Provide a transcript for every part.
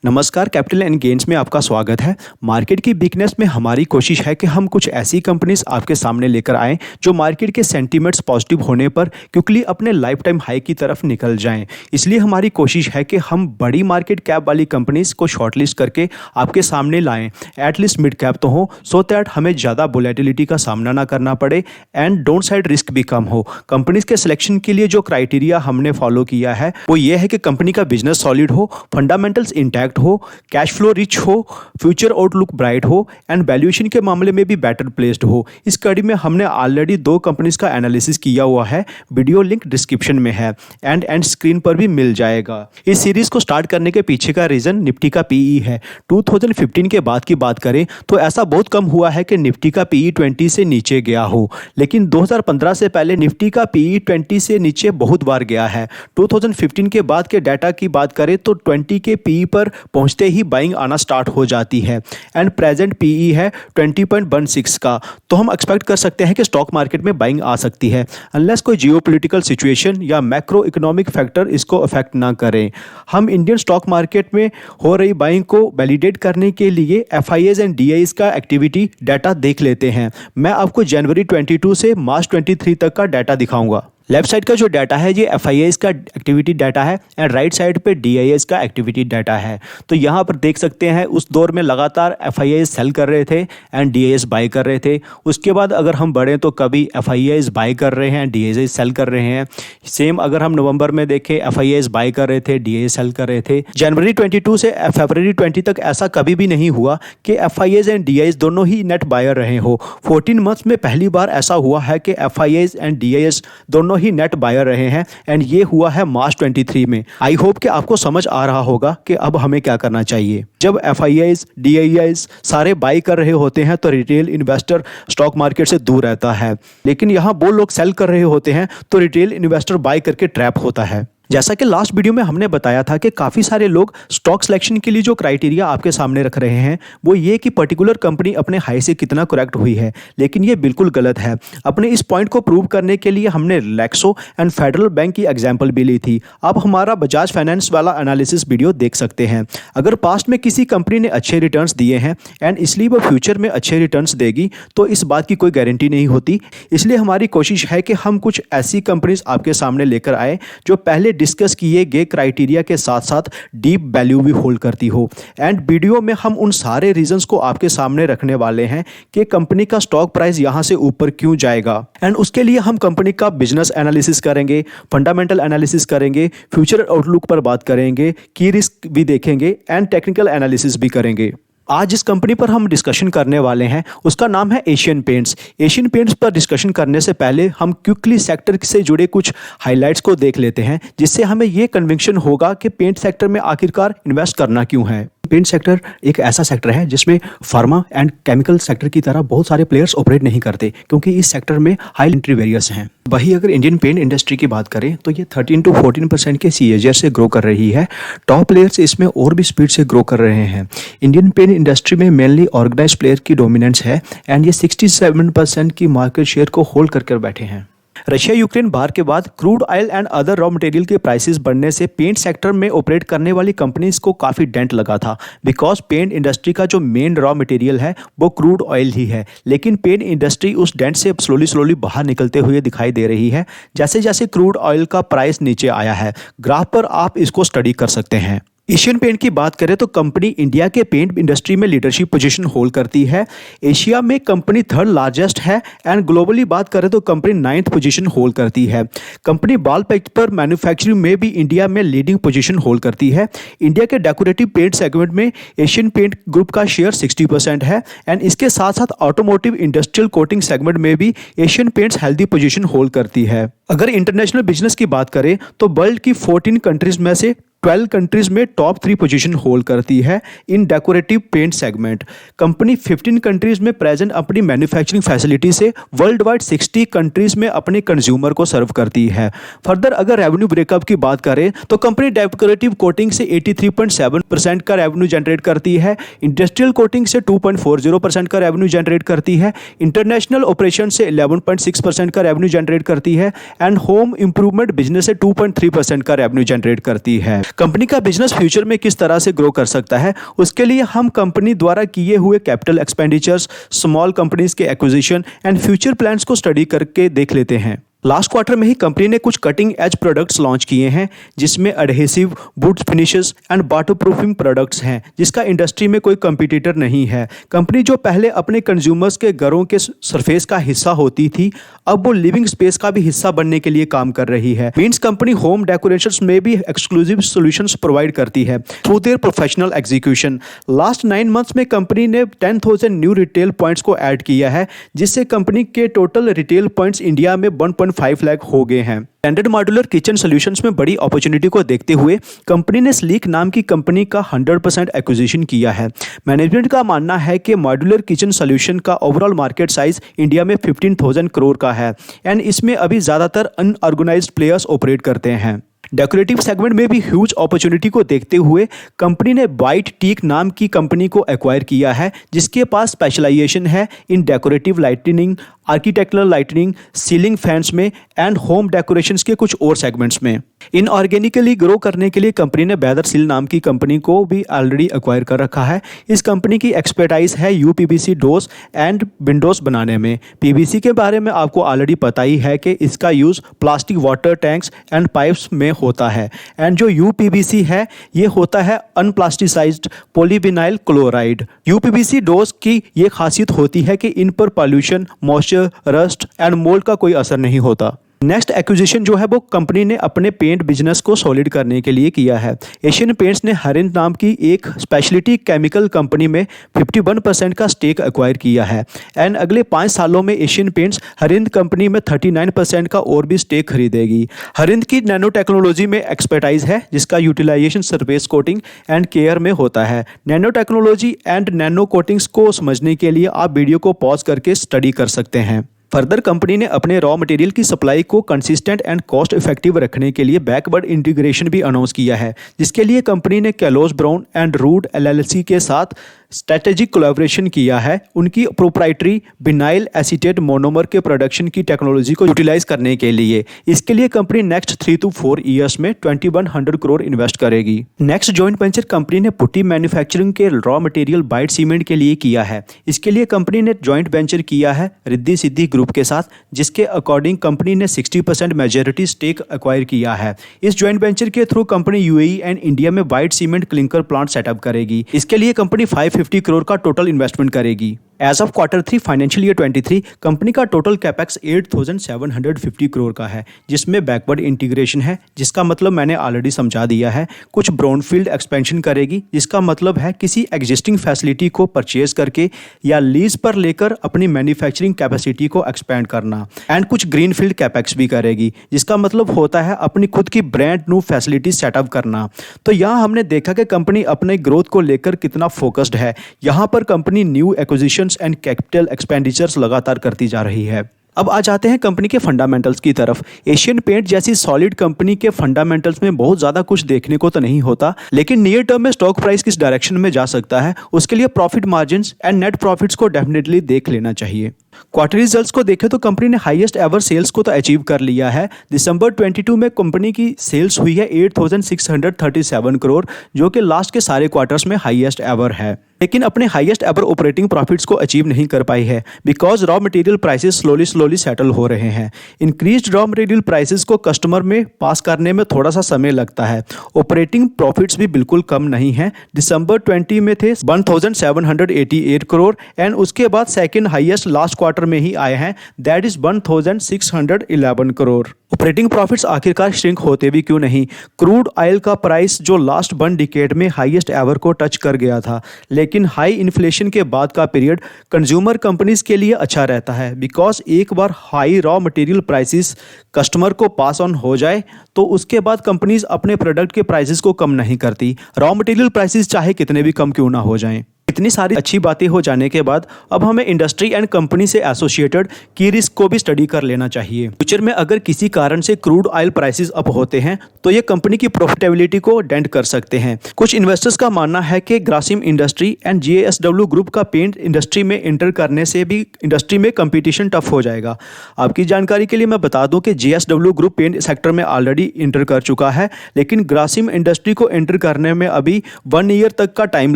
नमस्कार, capital and gains में आपका स्वागत है। मार्केट की वीकनेस में हमारी कोशिश है कि हम कुछ ऐसी कंपनीज आपके सामने लेकर आएं जो मार्केट के सेंटीमेंट्स पॉजिटिव होने पर क्विकली अपने लाइफ टाइम हाई की तरफ निकल जाएं। इसलिए हमारी कोशिश है कि हम बड़ी मार्केट कैप वाली कंपनीज को शॉर्टलिस्ट करके आपके सामने लाएं। एटलीस्ट मिड कैप तो हो, सो दैट हमें ज़्यादा वोलेटिलिटी का सामना ना करना पड़े एंड डाउन साइड रिस्क भी कम हो। कंपनीज के सिलेक्शन के लिए जो क्राइटेरिया हमने फॉलो किया है वो ये है कि कंपनी का बिजनेस सॉलिड हो, फंडामेंटल्स इंटैक्ट हो, कैश फ्लो रिच हो, फ्यूचर आउटलुक ब्राइट हो एंड वैल्यूएशन के मामले में भी बेटर प्लेस्ड हो। इस कड़ी में हमने ऑलरेडी 2 कंपनीज का एनालिसिस किया हुआ है, वीडियो लिंक डिस्क्रिप्शन में है एंड स्क्रीन पर भी मिल जाएगा। इस सीरीज को स्टार्ट करने के पीछे का रीजन निफ्टी का पीई है। 2015 के बाद की बात करें तो ऐसा बहुत कम हुआ है कि निफ्टी का पीई 20 से नीचे गया हो, लेकिन 2015 से पहले निफ्टी का पीई 20 से नीचे बहुत बार गया है। 2015 के बाद के डाटा की बात करें तो 20 के पीई पर पहुंचते ही बाइंग आना स्टार्ट हो जाती है एंड प्रेजेंट पीई है 20.16 का। तो हम एक्सपेक्ट कर सकते हैं कि स्टॉक मार्केट में बाइंग आ सकती है अनलेस कोई जियोपॉलिटिकल सिचुएशन या मैक्रो इकोनॉमिक फैक्टर इसको अफेक्ट ना करें। हम इंडियन स्टॉक मार्केट में हो रही बाइंग को वैलिडेट करने के लिए एफआईएस एंड डीआईएस का एक्टिविटी डाटा देख लेते हैं। मैं आपको जनवरी 22 से मार्च 23 तक का डाटा दिखाऊंगा। लेफ्ट साइड का जो डाटा है ये एफआईएस का एक्टिविटी डाटा है एंड राइट साइड पे डीआईएस का एक्टिविटी डाटा है। तो यहाँ पर देख सकते हैं उस दौर में लगातार एफआईएस सेल कर रहे थे एंड डीआईएस बाय कर रहे थे। उसके बाद अगर हम बढ़ें तो कभी एफआईएस बाय कर रहे हैं, डीआईएस सेल कर रहे हैं। सेम अगर हम नवंबर में देखें एफआईएस बाय कर रहे थे, डीआईएस सेल कर रहे थे। जनवरी 22 से फरवरी 20 तक ऐसा कभी भी नहीं हुआ कि एफआईएस एंड डीआईएस दोनों ही नेट बायर रहे हो। 14 मंथ्स में पहली बार ऐसा हुआ है कि एफआईएस एंड डीआईएस दोनों ही नेट बायर रहे हैं एंड ये हुआ है मार्च 23 में। आई होप कि आपको समझ आ रहा होगा कि अब हमें क्या करना चाहिए। जब एफआईआईस डीआईआईस सारे बाई कर रहे होते हैं तो रिटेल इन्वेस्टर स्टॉक मार्केट से दूर रहता है, लेकिन यहाँ वो लोग सेल कर रहे होते हैं तो रिटेल इन्वेस्टर बाई करके ट्रैप होता है। जैसा कि लास्ट वीडियो में हमने बताया था कि काफ़ी सारे लोग स्टॉक सिलेक्शन के लिए जो क्राइटेरिया आपके सामने रख रहे हैं वो ये कि पर्टिकुलर कंपनी अपने हाई से कितना करेक्ट हुई है, लेकिन ये बिल्कुल गलत है। अपने इस पॉइंट को प्रूव करने के लिए हमने रिलैक्सो एंड फेडरल बैंक की एग्जांपल भी ली थी। आप हमारा बजाज फाइनेंस वाला एनालिसिस वीडियो देख सकते हैं। अगर पास्ट में किसी कंपनी ने अच्छे रिटर्न्स दिए हैं एंड इसलिए वो फ्यूचर में अच्छे रिटर्न्स देगी तो इस बात की कोई गारंटी नहीं होती। इसलिए हमारी कोशिश है कि हम कुछ ऐसी कंपनीज आपके सामने लेकर आए जो पहले डिस्कस किए गए क्राइटेरिया के साथ साथ डीप वैल्यू भी होल्ड करती हो। एंड वीडियो में हम उन सारे रीजंस को आपके सामने रखने वाले हैं कि कंपनी का स्टॉक प्राइस यहां से ऊपर क्यों जाएगा एंड उसके लिए हम कंपनी का बिजनेस एनालिसिस करेंगे, फंडामेंटल एनालिसिस करेंगे, फ्यूचर आउटलुक पर बात करेंगे, की रिस्क भी देखेंगे एंड टेक्निकल एनालिसिस भी करेंगे। आज जिस कंपनी पर हम डिस्कशन करने वाले हैं उसका नाम है एशियन पेंट्स। एशियन पेंट्स पर डिस्कशन करने से पहले हम क्विकली सेक्टर से जुड़े कुछ हाइलाइट्स को देख लेते हैं, जिससे हमें ये कन्विक्शन होगा कि पेंट सेक्टर में आखिरकार इन्वेस्ट करना क्यों है। पेंट सेक्टर एक ऐसा सेक्टर है जिसमें फार्मा एंड केमिकल सेक्टर की तरह बहुत सारे प्लेयर्स ऑपरेट नहीं करते, क्योंकि इस सेक्टर में हाई एंट्री बैरियर्स हैं। वही अगर इंडियन पेंट इंडस्ट्री की बात करें तो ये 13 to 14% के CAGR से ग्रो कर रही है। टॉप प्लेयर्स इसमें और भी स्पीड से ग्रो कर रहे हैं। इंडियन पेंट इंडस्ट्री में मेनली ऑर्गेनाइज्ड प्लेयर की डोमिनेंस है एंड ये 67% की मार्केट शेयर को होल्ड कर बैठे हैं। रशिया यूक्रेन वार के बाद crude oil and other raw material के प्राइसेस बढ़ने से पेंट सेक्टर में ऑपरेट करने वाली कंपनीज को काफ़ी डेंट लगा था, बिकॉज पेंट इंडस्ट्री का जो मेन रॉ मटेरियल है वो क्रूड ऑयल ही है। लेकिन पेंट इंडस्ट्री उस डेंट से स्लोली बाहर निकलते हुए दिखाई दे रही है जैसे जैसे क्रूड ऑयल का प्राइस नीचे आया है। ग्राफ पर आप इसको स्टडी कर सकते हैं। एशियन पेंट की बात करें तो कंपनी इंडिया के पेंट इंडस्ट्री में लीडरशिप पोजीशन होल्ड करती है। एशिया में कंपनी 3rd लार्जेस्ट है एंड ग्लोबली बात करें तो कंपनी 9th पोजीशन होल्ड करती है। कंपनी वॉल पेपर मैन्युफैक्चरिंग में भी इंडिया में लीडिंग पोजीशन होल्ड करती है। इंडिया के डेकोरेटिव पेंट सेगमेंट में एशियन पेंट ग्रुप का शेयर 60% है एंड इसके साथ साथ ऑटोमोटिव इंडस्ट्रियल कोटिंग सेगमेंट में भी Asian paints healthy position hold करती है। अगर इंटरनेशनल बिजनेस की बात करें तो वर्ल्ड की 14 कंट्रीज में से 12 कंट्रीज में टॉप 3 पोजीशन होल्ड करती है in decorative paint segment. Company 15 countries में प्रेजेंट अपनी मैन्युफैक्चरिंग फैसिलिटी से वर्ल्ड वाइड 60 कंट्रीज में अपने कंज्यूमर को सर्व करती है। फर्दर अगर रेवेन्यू ब्रेकअप की बात करें तो कंपनी डेकोरेटिव कोटिंग से 83.7% का रेवेन्यू जनरेट करती है, इंडस्ट्रियल कोटिंग से 2.40% का रेवेन्यू जनरेट करती है, इंटरनेशनल ऑपरेशन से 11.6% का रेवेन्यू जनरेट करती है एंड होम इंप्रूवमेंट बिजनेस से 2.3% का रेवेन्यू जनरेट करती है। कंपनी का बिजनेस फ्यूचर में किस तरह से ग्रो कर सकता है, उसके लिए हम कंपनी द्वारा किए हुए कैपिटल एक्सपेंडिचर्स, स्मॉल कंपनीज के एक्विजिशन एंड फ्यूचर प्लान्स को स्टडी करके देख लेते हैं। लास्ट क्वार्टर में ही कंपनी ने कुछ कटिंग एज प्रोडक्ट्स लॉन्च किए हैं, जिसमें adhesive, would finishes and waterproofing products हैं, जिसका इंडस्ट्री में कोई कंपटीटर नहीं है। कंपनी जो पहले अपने कंज्यूमर्स के घरों के सरफेस का हिस्सा होती थी, अब वो लिविंग स्पेस का भी हिस्सा बनने के लिए काम कर रही है। मींस कंपनी होम डेकोरेशंस में भी एक्सक्लूसिव सॉल्यूशंस प्रोवाइड करती है through their professional execution. Last 9 months में कंपनी ने 10,000 न्यू रिटेल पॉइंट्स को ऐड किया है, जिससे कंपनी के टोटल रिटेल पॉइंट्स इंडिया में 1.5 लाख हो गए हैं। स्टैंडर्ड मॉड्यूलर किचन सॉल्यूशंस में बड़ी अपॉर्चुनिटी को देखते हुए कंपनी ने स्लीक नाम की कंपनी का 100% एक्विजिशन किया है। मैनेजमेंट का मानना है कि मॉड्यूलर किचन सॉल्यूशन का ओवरऑल मार्केट साइज इंडिया में 15,000 करोड़ का है एंड इसमें अभी ज़्यादातर अनऑर्गेनाइज्ड प्लेयर्स ऑपरेट करते हैं। डेकोरेटिव सेगमेंट में भी ह्यूज अपॉर्चुनिटी को देखते हुए कंपनी ने वाइट टीक नाम की कंपनी को एक्वायर किया है, जिसके पास स्पेशलाइजेशन है in decorative lightning, architectural lightning, ceiling fans में एंड होम डेकोरेशंस के कुछ और सेगमेंट्स में। इनऑर्गेनिकली ग्रो करने के लिए कंपनी ने बेदर सील नाम की कंपनी को भी ऑलरेडी एक्वायर कर रखा है। इस कंपनी की एक्सपर्टाइज है यूपीवीसी डोर्स एंड विंडोज बनाने में। पीवीसी के बारे में आपको ऑलरेडी पता ही है कि इसका use plastic water tanks and pipes में होता है एंड जो यूपीवीसी है ये होता है अनप्लास्टिसाइज्ड पॉलीविनाइल क्लोराइड। यूपीवीसी डोर्स की ये खासियत होती है कि इन पर pollution, moisture, rust and mould का कोई असर नहीं होता। नेक्स्ट एक्विजिशन जो है वो कंपनी ने अपने पेंट बिजनेस को सॉलिड करने के लिए किया है। एशियन पेंट्स ने हरिंद नाम की एक स्पेशलिटी केमिकल कंपनी में 51% का स्टेक एक्वायर किया है एंड अगले 5 सालों में एशियन पेंट्स हरिंद कंपनी में 39% का और भी स्टेक खरीदेगी। हरिंद की नैनो टेक्नोलॉजी में एक्सपर्टाइज है, जिसका utilisation surface coating and care में होता है। Nano technology and nano coatings को समझने के लिए आप वीडियो को पॉज करके स्टडी कर सकते हैं। फर्दर कंपनी ने अपने रॉ मटेरियल की सप्लाई को कंसिस्टेंट एंड कॉस्ट इफेक्टिव रखने के लिए बैकवर्ड इंटीग्रेशन भी अनाउंस किया है, जिसके लिए कंपनी ने Kellogg Brown and Root LLC के साथ स्ट्रेटेजिक कोलैबोरेशन किया है, उनकी प्रोप्राइटरी विनाइल एसीटेट मोनोमर के प्रोडक्शन की टेक्नोलॉजी को यूटिलाइज करने के लिए। इसके लिए कंपनी नेक्स्ट 3 to 4 ईयर्स में 2100 करोड़ इन्वेस्ट करेगी। नेक्स्ट जॉइंट वेंचर कंपनी ने पुट्टी मैन्युफैक्चरिंग के रॉ मटेरियल बाइट सीमेंट के लिए किया है। इसके लिए कंपनी ने जॉइंट वेंचर किया है रिद्धि सिद्धि ग्रुप के साथ, जिसके अकॉर्डिंग कंपनी ने 60% मेजॉरिटी स्टेक एक्वायर किया है। इस जॉइंट वेंचर के through company UAE and India में white cement clinker plant setup करेगी। इसके लिए कंपनी 550 करोड़ का टोटल इन्वेस्टमेंट करेगी। As of Q3 financial year 23 company का टोटल कैपेक्स 8,750 करोड़ का है, जिसमें बैकवर्ड इंटीग्रेशन है, जिसका मतलब मैंने ऑलरेडी समझा दिया है। कुछ ब्राउनफील्ड एक्सपेंशन करेगी, जिसका मतलब है किसी एग्जिस्टिंग फैसिलिटी को परचेज करके या लीज पर लेकर अपनी मैन्युफैक्चरिंग कैपेसिटी को एक्सपेंड करना एंड कुछ ग्रीनफील्ड कैपेक्स भी करेगी, जिसका मतलब होता है अपनी खुद की ब्रांड न्यू फैसिलिटी सेटअप करना। तो यहाँ हमने देखा कि कंपनी अपने ग्रोथ को लेकर कितना फोकस्ड है। यहाँ पर company new acquisition and capital expenditures लगातार करती जा रही है। अब आ जाते हैं कंपनी के फंडामेंटल्स की तरफ। एशियन पेंट जैसी सॉलिड कंपनी के फंडामेंटल्स में बहुत ज़्यादा कुछ देखने को तो नहीं होता, लेकिन नियर टर्म में स्टॉक प्राइस किस डायरेक्शन में जा सकता है, उसके लिए profit margins and net profits को डेफिनेटली देख लेना चाहिए। क्वार्टरली रिजल्ट्स को देखें तो कंपनी ने हाईएस्ट एवर सेल्स को तो अचीव कर लिया है। दिसंबर 22 में कंपनी की सेल्स हुई है 8,637 करोड़, जो कि लास्ट के सारे क्वार्टर्स में हाईएस्ट एवर है, लेकिन अपने हाईएस्ट एवर ऑपरेटिंग प्रॉफिट्स को अचीव नहीं कर पाई है because raw material prices slowly settle हो रहे हैं। इंक्रीज्ड रॉ मटेरियल प्राइसेस को कस्टमर में पास करने में थोड़ा सा समय लगता है। ऑपरेटिंग प्रॉफिट्स भी बिल्कुल कम नहीं है। दिसंबर 20 में थे 1,788 करोड़ एंड उसके बाद सेकेंड हाईएस्ट लास्ट क्वार्टर में ही आए हैं, that is 1,611 crore. Operating profits आखिरकार श्रिंक होते भी क्यों नहीं? क्रूड ऑयल का प्राइस जो लास्ट 1 डिकेड में हाईएस्ट एवर को टच कर गया था, लेकिन हाई इन्फ्लेशन के बाद का पीरियड कंज्यूमर कंपनीज के लिए अच्छा रहता है बिकॉज एक बार high raw material prices customer को पास ऑन हो जाए तो उसके बाद कंपनीज अपने प्रोडक्ट के प्राइसेस को कम नहीं करती, रॉ मटेरियल प्राइसेस चाहे कितने भी कम क्यों ना हो जाएं। इतनी सारी अच्छी बातें हो जाने के बाद अब हमें इंडस्ट्री एंड कंपनी से एसोसिएटेड की रिस्क को भी स्टडी कर लेना चाहिए। फ्यूचर में अगर किसी कारण से क्रूड ऑयल प्राइसेस अप होते हैं तो ये कंपनी की प्रॉफिटेबिलिटी को डेंट कर सकते हैं। कुछ इन्वेस्टर्स का मानना है कि Grasim industry and JSW group का पेंट इंडस्ट्री में एंटर करने से भी इंडस्ट्री में कंपटीशन टफ हो जाएगा। आपकी जानकारी के लिए मैं बता दूं कि JSW ग्रुप पेंट सेक्टर में ऑलरेडी एंटर कर चुका है, लेकिन ग्रासिम इंडस्ट्री को एंटर करने में अभी 1 ईयर तक का टाइम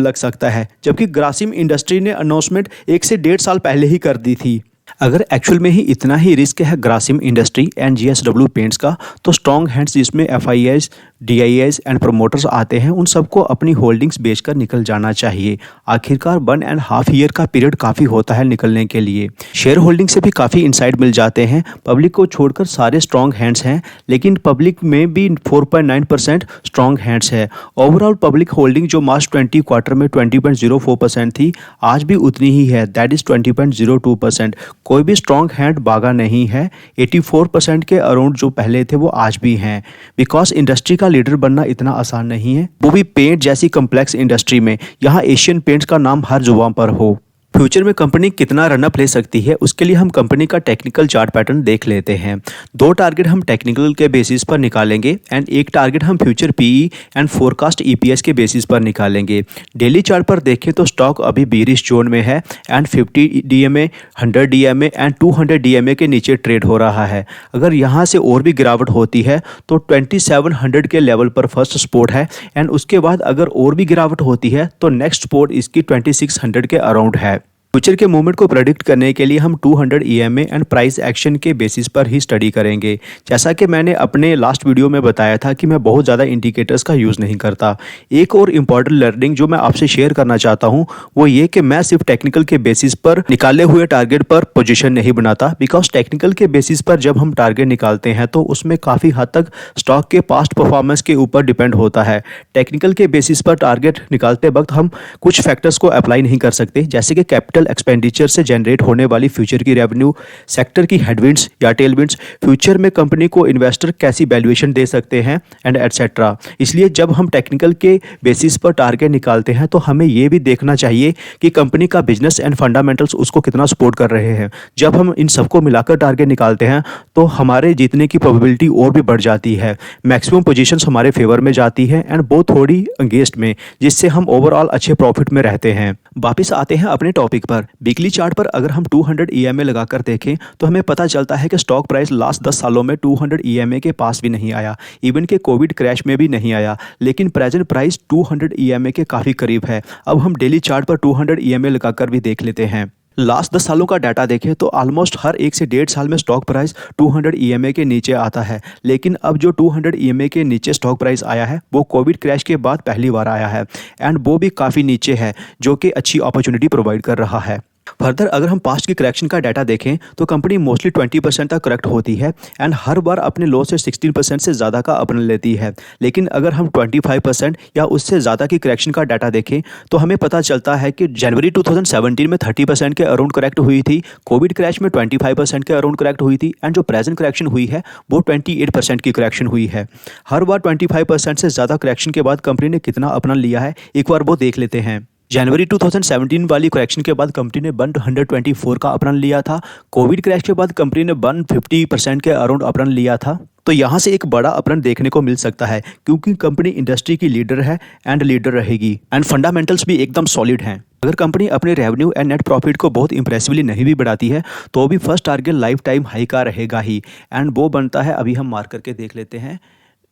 लग सकता है, जबकि ग्रासिम इंडस्ट्री ने अनाउंसमेंट 1 से 1.5 साल पहले ही कर दी थी। अगर एक्चुअल में ही इतना ही रिस्क है Grasim industry and JSW paints का, तो स्ट्रॉन्ग हैंड्स जिसमें FIIs, DIIs एंड प्रमोटर्स आते हैं, उन सबको अपनी होल्डिंग्स बेचकर निकल जाना चाहिए। आखिरकार 1.5 ईयर का पीरियड काफ़ी होता है निकलने के लिए। शेयर होल्डिंग से भी काफ़ी इंसाइट मिल जाते हैं। पब्लिक को छोड़कर सारे स्ट्रॉन्ग हैंड्स हैं, लेकिन पब्लिक में भी 4.9% स्ट्रॉन्ग हैंड्स है। ओवरऑल पब्लिक होल्डिंग जो मार्च 20 क्वार्टर में 20.04% थी, आज भी उतनी ही है, दैट इज़ 20.02%। कोई भी स्ट्रॉन्ग हैंड भागा नहीं है। 84% के अराउंड जो पहले थे वो आज भी हैं, बिकॉज इंडस्ट्री का लीडर बनना इतना आसान नहीं है, वो भी पेंट जैसी कम्प्लेक्स इंडस्ट्री में। यहाँ एशियन पेंट्स का नाम हर जुबान पर हो। फ्यूचर में कंपनी कितना रनअप ले सकती है, उसके लिए हम कंपनी का टेक्निकल चार्ट पैटर्न देख लेते हैं। 2 टारगेट हम टेक्निकल के बेसिस पर निकालेंगे एंड 1 टारगेट हम future PE and forecast EPS के बेसिस पर निकालेंगे। डेली चार्ट पर देखें तो स्टॉक अभी बेरिश जोन में है and 50 DMA, 100 DMA and 200 DMA के नीचे ट्रेड हो रहा है। अगर यहाँ से और भी गिरावट होती है तो 2700 के लेवल पर फर्स्ट सपोर्ट है एंड उसके बाद अगर और भी गिरावट होती है तो नेक्स्ट सपोर्ट इसकी 2600 के अराउंड है। फ्यूचर के मूवमेंट को प्रेडिक्ट करने के लिए हम 200 EMA एंड प्राइस एक्शन के बेसिस पर ही स्टडी करेंगे। जैसा कि मैंने अपने लास्ट वीडियो में बताया था कि मैं बहुत ज़्यादा इंडिकेटर्स का यूज़ नहीं करता। एक और इम्पॉर्टेंट लर्निंग जो मैं आपसे शेयर करना चाहता हूँ वो ये कि मैं सिर्फ टेक्निकल के बेसिस पर निकाले हुए टारगेट पर पोजिशन नहीं बनाता, बिकॉज टेक्निकल के बेसिस पर जब हम टारगेट निकालते हैं तो उसमें काफ़ी हद तक स्टॉक के पास्ट परफॉर्मेंस के ऊपर डिपेंड होता है। टेक्निकल के बेसिस पर टारगेट निकालते वक्त हम कुछ फैक्टर्स को अप्लाई नहीं कर सकते, जैसे कि कैपिटल एक्सपेंडिचर से जनरेट होने वाली फ्यूचर की रेवेन्यू, सेक्टर की हेडविंड्स या टेलविंड्स, फ्यूचर में कंपनी को इन्वेस्टर कैसी वैल्यूएशन दे सकते हैं एंड एटसेट्रा। इसलिए जब हम टेक्निकल के बेसिस पर टारगेट निकालते हैं तो हमें यह भी देखना चाहिए कि कंपनी का बिजनेस एंड फंडामेंटल्स उसको कितना सपोर्ट कर रहे हैं। जब हम इन सबको मिलाकर टारगेट निकालते हैं तो हमारे जीतने की प्रोबेबिलिटी और भी बढ़ जाती है। मैक्सिमम पोजीशंस हमारे फेवर में जाती है एंड वो थोड़ी अगेंस्ट में, जिससे हम ओवरऑल अच्छे प्रॉफिट में रहते हैं। वापिस आते हैं अपने टॉपिक पर। वीकली चार्ट पर अगर हम 200 EMA लगाकर देखें तो हमें पता चलता है कि स्टॉक प्राइस लास्ट 10 सालों में 200 EMA के पास भी नहीं आया, इवन के कोविड क्रैश में भी नहीं आया, लेकिन प्रेजेंट प्राइस 200 EMA के काफ़ी करीब है। अब हम डेली चार्ट पर 200 EMA लगाकर भी देख लेते हैं। लास्ट 10 सालों का डाटा देखें तो ऑलमोस्ट हर 1 से 1.5 साल में स्टॉक प्राइस 200 EMA के नीचे आता है, लेकिन अब जो 200 EMA के नीचे स्टॉक प्राइस आया है वो कोविड क्रैश के बाद पहली बार आया है एंड वो भी काफ़ी नीचे है, जो कि अच्छी अपॉर्चुनिटी प्रोवाइड कर रहा है। फर्दर अगर हम पास्ट की करेक्शन का डाटा देखें तो कंपनी मोस्टली 20% तक करेक्ट होती है एंड हर बार अपने लॉस से 16% से ज़्यादा का अपना लेती है। लेकिन अगर हम 25% या उससे ज़्यादा की करेक्शन का डाटा देखें तो हमें पता चलता है कि जनवरी 2017 में 30% के अराउंड करेक्ट हुई थी, कोविड क्रैश में 25% के अराउंड करेक्ट हुई थी एंड जो प्रेजेंट करेक्शन हुई है वो 28% की करेक्शन हुई है। हर बार 25% से ज़्यादा करेक्शन के बाद कंपनी ने कितना अपना लिया है एक बार वो देख लेते हैं। जनवरी 2017 वाली करेक्शन के बाद कंपनी ने 124 का अपना लिया था। कोविड क्रैश के बाद कंपनी ने 150% के अराउंड अपना लिया था। तो यहाँ से एक बड़ा अपना देखने को मिल सकता है, क्योंकि कंपनी इंडस्ट्री की लीडर है एंड लीडर रहेगी एंड फंडामेंटल्स भी एकदम सॉलिड हैं। अगर कंपनी अपने रेवेन्यू एंड नेट प्रॉफिट को बहुत इंप्रेसिवली नहीं भी बढ़ाती है तो भी first target life time high का रहेगा ही एंड वो बनता है, अभी हम मार्क करके देख लेते हैं,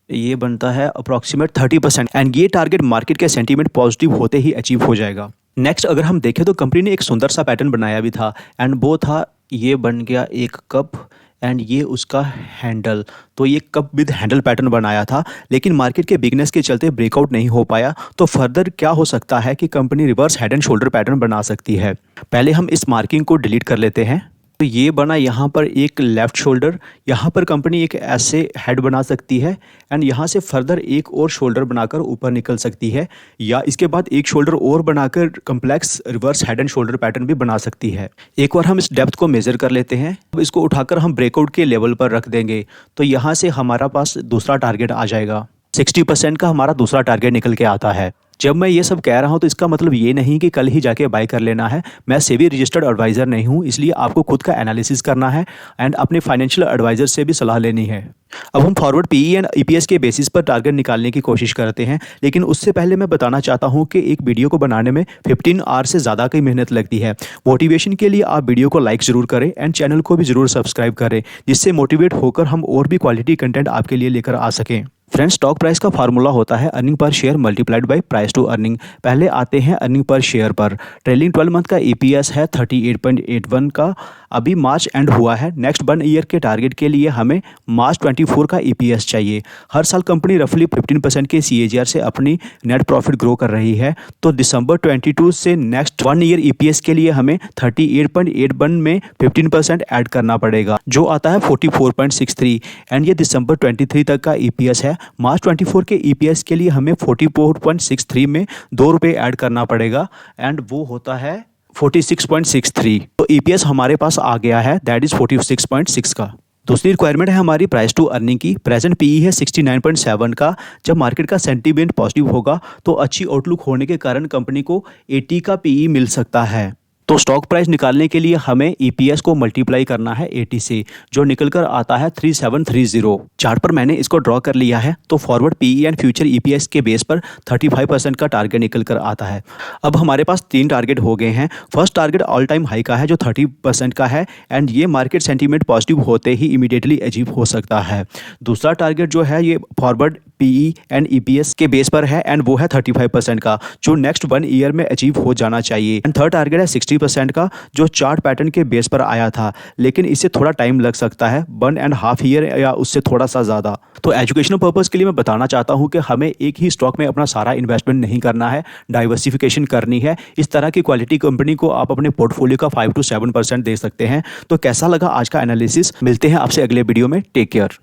ये बनता है अप्रॉक्सीमेट 30% एंड ये टारगेट मार्केट के सेंटीमेंट पॉजिटिव होते ही अचीव हो जाएगा। नेक्स्ट अगर हम देखें तो कंपनी ने एक सुंदर सा पैटर्न बनाया भी था एंड वो था, ये बन गया एक कप एंड ये उसका हैंडल। तो ये कप विद हैंडल पैटर्न बनाया था, लेकिन मार्केट के बिगनेस के चलते ब्रेकआउट नहीं हो पाया। तो फर्दर क्या हो सकता है कि company reverse head and shoulder pattern बना सकती है। पहले हम इस मार्किंग को डिलीट कर लेते हैं। तो ये बना यहाँ पर एक लेफ़्ट शोल्डर, यहाँ पर कंपनी एक ऐसे हेड बना सकती है एंड यहाँ से फर्दर एक और शोल्डर बनाकर ऊपर निकल सकती है, या इसके बाद एक शोल्डर और बनाकर complex reverse head and shoulder pattern भी बना सकती है। एक बार हम इस डेप्थ को मेजर कर लेते हैं। अब इसको उठाकर हम ब्रेकआउट के लेवल पर रख देंगे तो यहाँ से हमारा पास दूसरा टारगेट आ जाएगा। 60% का हमारा दूसरा टारगेट निकल के आता है। जब मैं ये सब कह रहा हूँ तो इसका मतलब ये नहीं कि कल ही जाके बाय कर लेना है। मैं सेबी रजिस्टर्ड एडवाइज़र नहीं हूँ, इसलिए आपको खुद का एनालिसिस करना है एंड अपने फाइनेंशियल एडवाइज़र से भी सलाह लेनी है। अब हम फॉरवर्ड पीई एंड ईपीएस के बेसिस पर टारगेट निकालने की कोशिश करते हैं, लेकिन उससे पहले मैं बताना चाहता हूं कि एक वीडियो को बनाने में 15 आवर से ज़्यादा की मेहनत लगती है। मोटिवेशन के लिए आप वीडियो को लाइक ज़रूर करें एंड चैनल को भी ज़रूर सब्सक्राइब करें, जिससे मोटिवेट होकर हम और भी क्वालिटी कंटेंट आपके लिए लेकर आ सकें। फ्रेंड्स, स्टॉक प्राइस का फार्मूला होता है earning per share multiplied by price to earning. पहले आते हैं अर्निंग पर शेयर पर। ट्रेलिंग 12 मंथ का ईपीएस है 38.81 का, अभी मार्च एंड हुआ है। नेक्स्ट 1 ईयर के टारगेट के लिए हमें मार्च 24 का ईपीएस चाहिए। हर साल कंपनी रफली 15% के सीएजीआर से अपनी नेट प्रॉफिट ग्रो कर रही है, तो दिसंबर 22 से नेक्स्ट 1 ईयर ईपीएस के लिए हमें 38.81 में 15% ऐड करना पड़ेगा, जो आता है 44.63 एंड ये दिसंबर 23 तक का ईपीएस है। मार्च 24 के ईपीएस के लिए हमें 44.63 में 2 रुपये ऐड करना पड़ेगा एंड वो होता है 46.63। तो ईपीएस हमारे पास आ गया है, दैट इज 46.6 का। दूसरी रिक्वायरमेंट है हमारी प्राइस टू अर्निंग की। प्रेजेंट पीई है 69.7 का। जब मार्केट का सेंटीमेंट पॉजिटिव होगा तो अच्छी आउटलुक होने के कारण कंपनी को 80 का पीई मिल सकता है। तो स्टॉक प्राइस निकालने के लिए हमें ईपीएस को मल्टीप्लाई करना है 80 से, जो निकल कर आता है 3730। चार्ट पर मैंने इसको ड्रॉ कर लिया है, तो forward PE and future EPS के बेस पर 35% का टारगेट निकल कर आता है। अब हमारे पास 3 टारगेट हो गए हैं। First target all time high का है जो 30% का है एंड ये मार्केट सेंटीमेंट पॉजिटिव होते ही इमीडिएटली अचीव हो सकता है। दूसरा टारगेट जो है ये फॉरवर्ड पीई एंड ईपीएस के बेस पर है एंड वो है 35% का, जो नेक्स्ट 1 ईयर में अचीव हो जाना चाहिए। एंड थर्ड टारगेट है 60% का, जो चार्ट पैटर्न के बेस पर आया था, लेकिन इससे थोड़ा टाइम लग सकता है, 1.5 ईयर या उससे थोड़ा सा ज़्यादा। तो एजुकेशनल पर्पज़ के लिए मैं बताना चाहता हूं कि हमें एक ही स्टॉक में अपना सारा इन्वेस्टमेंट नहीं करना है, डाइवर्सिफिकेशन करनी है। इस तरह की क्वालिटी कंपनी को आप अपने पोर्टफोलियो का 5 to 7% दे सकते हैं। तो कैसा लगा आज का एनालिसिस? मिलते हैं आपसे अगले वीडियो में। Take care.